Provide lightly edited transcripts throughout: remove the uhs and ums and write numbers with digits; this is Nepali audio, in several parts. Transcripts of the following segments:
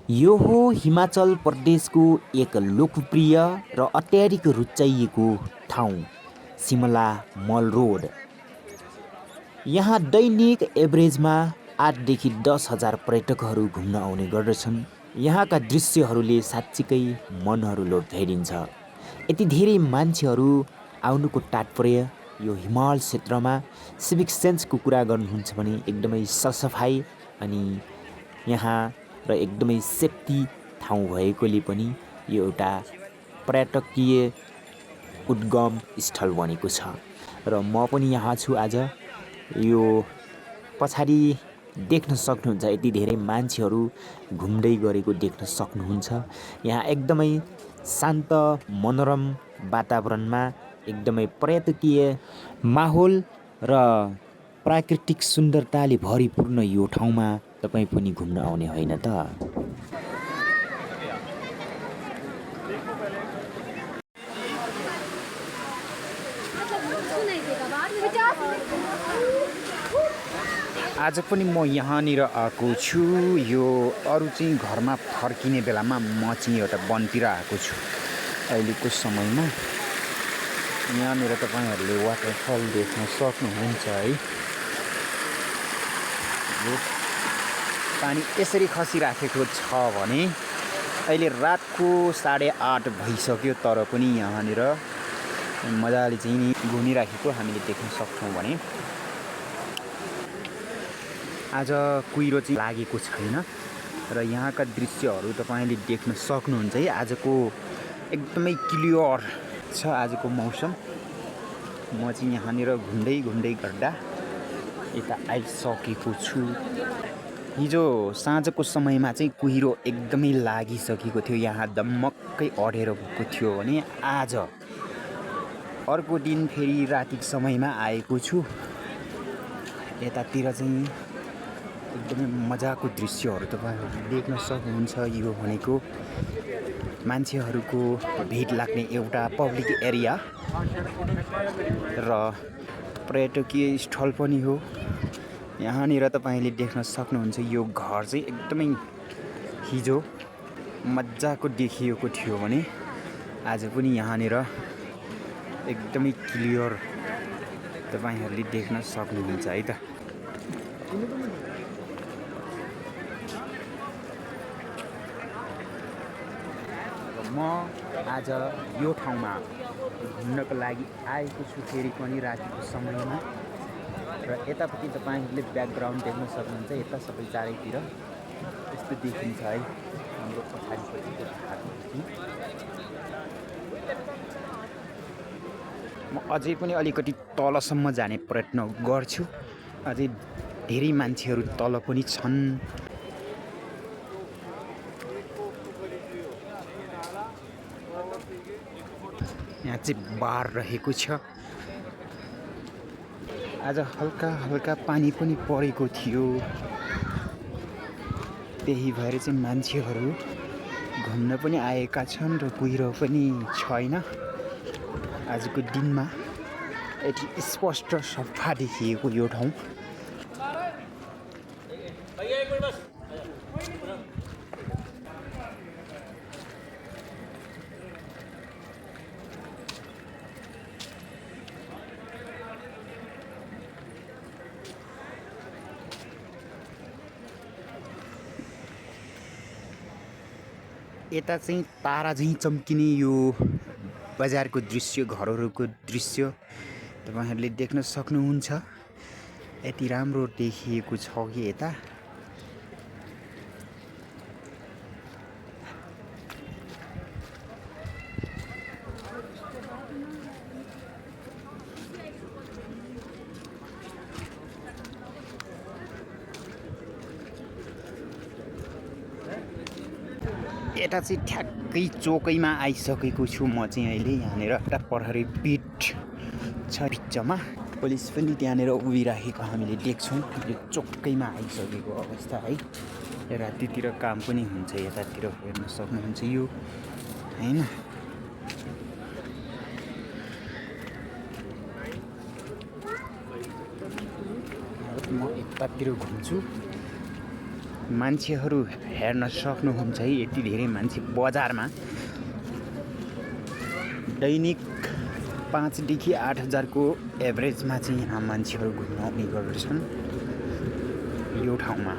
यो हो हिमाचल प्रदेशको एक लोकप्रिय र अत्याधिक रुचाइएको ठाउँ सिमला मल रोड। यहाँ दैनिक एभरेजमा 8 देखि 10 हजार पर्यटकहरू घुम्न आउने गर्दछन्। यहाँका दृश्यहरूले साँच्चीकै मनहरू लोभ्याइदिन्छ। यति धेरै मान्छेहरू आउनुको तात्पर्य यो हिमाल क्षेत्रमा सिभिक सेन्सको कुरा गर्नुहुन्छ भने एकदमै सरसफाइ अनि यहाँ र एकदमै सेफ्टी ठाउँ भएकोले पनि यो एउटा पर्यटकीय उद्गम स्थल बनेको छ र म पनि यहाँ छु आज। यो पछाडि देख्न सक्नुहुन्छ यति धेरै मान्छेहरू घुम्दै गरेको देख्न सक्नुहुन्छ। यहाँ एकदमै शान्त मनोरम वातावरणमा एकदमै पर्यटकीय माहौल र प्राकृतिक सुन्दरताले भरिपूर्ण यो ठाउँमा तपाईँ पनि घुम्न आउने होइन त? आज पनि म यहाँनिर आएको छु। यो अरू चाहिँ घरमा फर्किने बेलामा म चाहिँ एउटा वनतिर आएको छु। अहिलेको समयमा यहाँनिर तपाईँहरूले वाटरफल देख्न सक्नुहुन्छ है। यो पानी यसरी खसिराखेको छ भने अहिले रातको 8:30 भइसक्यो तर पनि यहाँनिर मजाले चाहिँ नि घुमिराखेको हामीले देख्न सक्छौँ भने आज कुहिरो चाहिँ लागेको छैन र यहाँका दृश्यहरू तपाईँले देख्न सक्नुहुन्छ है। आजको एकदमै क्लियर छ आजको मौसम। म चाहिँ यहाँनिर घुम्दै गर्दा यता आइसकेको छु। हिजो साँझको समयमा चाहिँ कुहिरो एकदमै लागिसकेको थियो, यहाँ दम्मक्कै अडेर भएको थियो भने आज अर्को दिन फेरि रातिको समयमा आएको छु। यतातिर चाहिँ एकदमै मजाको दृश्यहरू तपाईँहरूले देख्न सक्नुहुन्छ। यो भनेको मान्छेहरूको भिड लाग्ने एउटा पब्लिक एरिया र पर्यटकीय स्थल पनि हो। यहाँनिर तपाईँले देख्न सक्नुहुन्छ यो घर चाहिँ एकदमै हिजो मजाको देखिएको थियो भने आज पनि यहाँनिर एकदमै क्लियर तपाईँहरूले देख्न सक्नुहुन्छ है त। म आज यो ठाउँमा घुम्नको लागि आएको छु फेरि पनि रातिको समयमा र यतापट्टि तपाईँहरूले ब्याकग्राउन्ड देख्न सक्नुहुन्छ। यता सबै चारैतिर यस्तो देखिन्छ है हाम्रो पछाडिपट्टिको घाटपट्टि। म अझै पनि अलिकति तलसम्म जाने प्रयत्न गर्छु। अझै धेरै मान्छेहरू तल पनि छन्। यहाँ चाहिँ बार रहेको छ। आज हल्का पानी पनि परेको थियो, त्यही भएर चाहिँ मान्छेहरू घुम्न पनि आएका छन् र कुहिरो पनि छैन। आजको दिनमा यति स्पष्ट सफा देखिएको यो ठाउँ। यता चाहिँ तारा झैँ चम्किने यो बजारको दृश्य, घरहरूको दृश्य तपाईँहरूले देख्न सक्नुहुन्छ। यति राम्रो देखिएको छ कि यता यता चाहिँ ठ्याक्कै चोकैमा आइसकेको छु म चाहिँ अहिले। यहाँनिर एउटा प्रहरी पिट छ बिचमा, पुलिस पनि त्यहाँनिर उभिराखेको हामीले देख्छौँ। यो चोकैमा आइसकेको अवस्था है। रातितिर काम पनि हुन्छ यतातिर हेर्न सक्नुहुन्छ यो हैन। म यतातिर घुम्छु। मान्छेहरू हेर्न सक्नुहुन्छ है यति धेरै मान्छे बजारमा दैनिक 5 देखि 8 हजारको एभरेजमा चाहिँ यहाँ मान्छेहरू घुम्न आउने गर्दछन् यो ठाउँमा।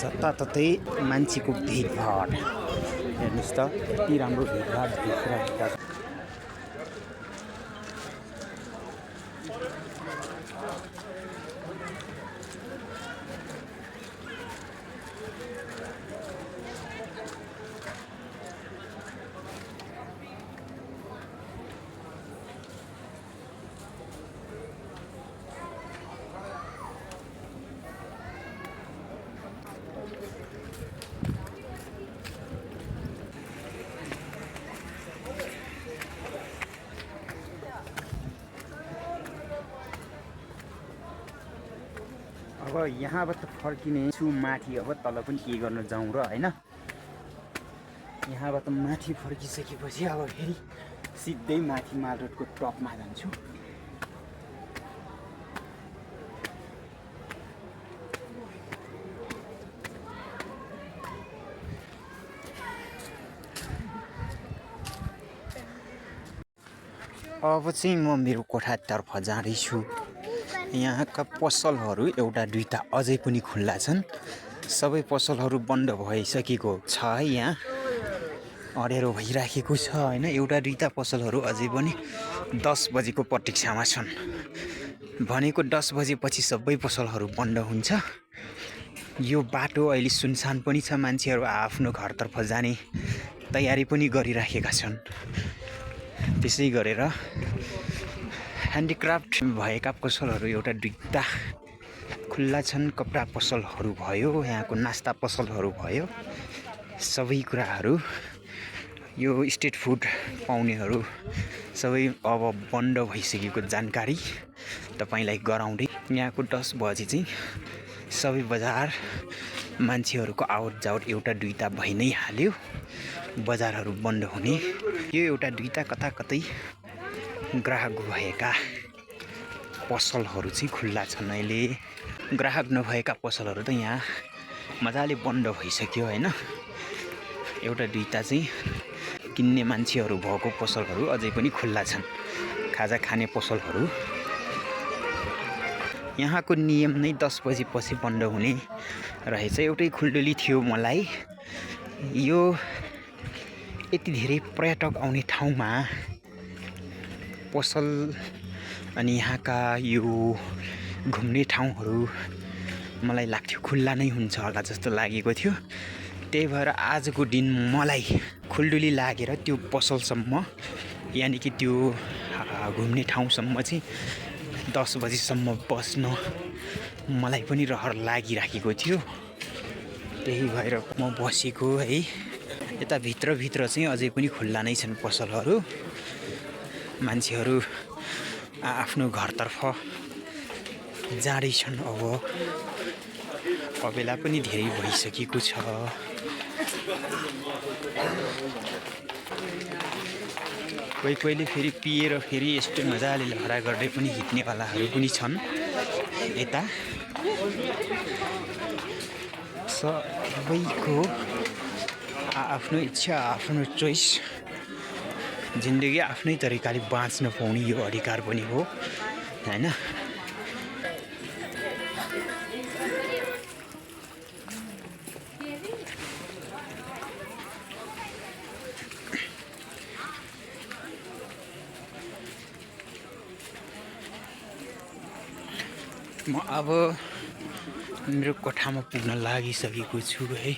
जताततै मान्छेको भिडभाड हेर्नुहोस् त यति राम्रो भिडभाड देखिरहेका छ। अब यहाँबाट फर्किने छु माथि, अब तल पनि के गर्न जाउँ र हैन। यहाँबाट माथि फर्किसकेपछि अब फेरि सिधै माथि माल रोडको टपमा जान्छु। अब चाहिँ म मेरो कोठातर्फ जाँदैछु। यहाँका पसलहरू एउटा दुईटा अझै पनि खुल्ला छन्। सबै पसलहरू बन्द भइसकेको छ है। यहाँ अँध्यारो भइराखेको छ हैन। एउटा दुईटा पसलहरू अझै पनि 10 बजेको प्रतीक्षामा छन्। भनेको 10 बजेपछि सबै पसलहरू बन्द हुन्छ। यो बाटो अहिले सुनसान पनि छ। मान्छेहरू आफ्नो घरतर्फ जाने तयारी पनि गरिराखेका छन्। त्यसै गरेर ह्यान्डिक्राफ्ट भएका पसलहरू एउटा दुईटा खुल्ला छन्। कपडा पसलहरू भयो, यहाँको नास्ता पसलहरू भयो, सबै कुराहरू यो स्ट्रिट फुड पाउनेहरू सबै अब बन्द भइसकेको जानकारी तपाईलाई गराउँदै यहाँको 10 बजे चाहिँ सबै बजार मान्छेहरूको आवत जावत एउटा दुईटा भइ नै हाल्यो। बजारहरू बन्द हुने, यो एउटा दुईटा कता कतै ग्राहक भएका पसलहरू चाहिँ खुल्ला छन्। अहिले ग्राहक नभएका पसलहरू त यहाँ मजाले बन्द भइसक्यो हैन। एउटा दुईटा चाहिँ किन्ने मान्छेहरू भएको पसलहरू अझै पनि खुल्ला छन्। खाजा खाने पसलहरू यहाँको नियम नै 10 बजेपछि बन्द हुने रहेछ। एउटै खुल्डुली थियो मलाई, यो यति धेरै पर्यटक आउने ठाउँमा पसल अनि यहाँका यो घुम्ने ठाउँहरू मलाई लाग्थ्यो खुल्ला नै हुन्छ होला जस्तो लागेको थियो। त्यही भएर आजको दिन मलाई खुल्डुली लागेर त्यो पसलसम्म यानि कि त्यो घुम्ने ठाउँसम्म चाहिँ 10 बजेसम्म बस्न मलाई पनि रहर लागिराखेको थियो। त्यही भएर म बसेको है। यता भित्र चाहिँ अझै पनि खुल्ला नै छन् पसलहरू। मान्छेहरू आफ्नो घरतर्फ जाँदैछन्। अब बेला पनि धेरै भइसकेको छ। कोहीले फेरि पिएर फेरि यस्तो मजाले लहरा गर्दै पनि हिँड्नेवालाहरू पनि छन् यता। सबैको आफ्नो इच्छा, आफ्नो चोइस, जिन्दगी आफ्नै तरिकाले बाँच्न पाउने यो अधिकार पनि हो, हैन? म अब मेरो कोठामा पुग्न लागिसकेको छु है।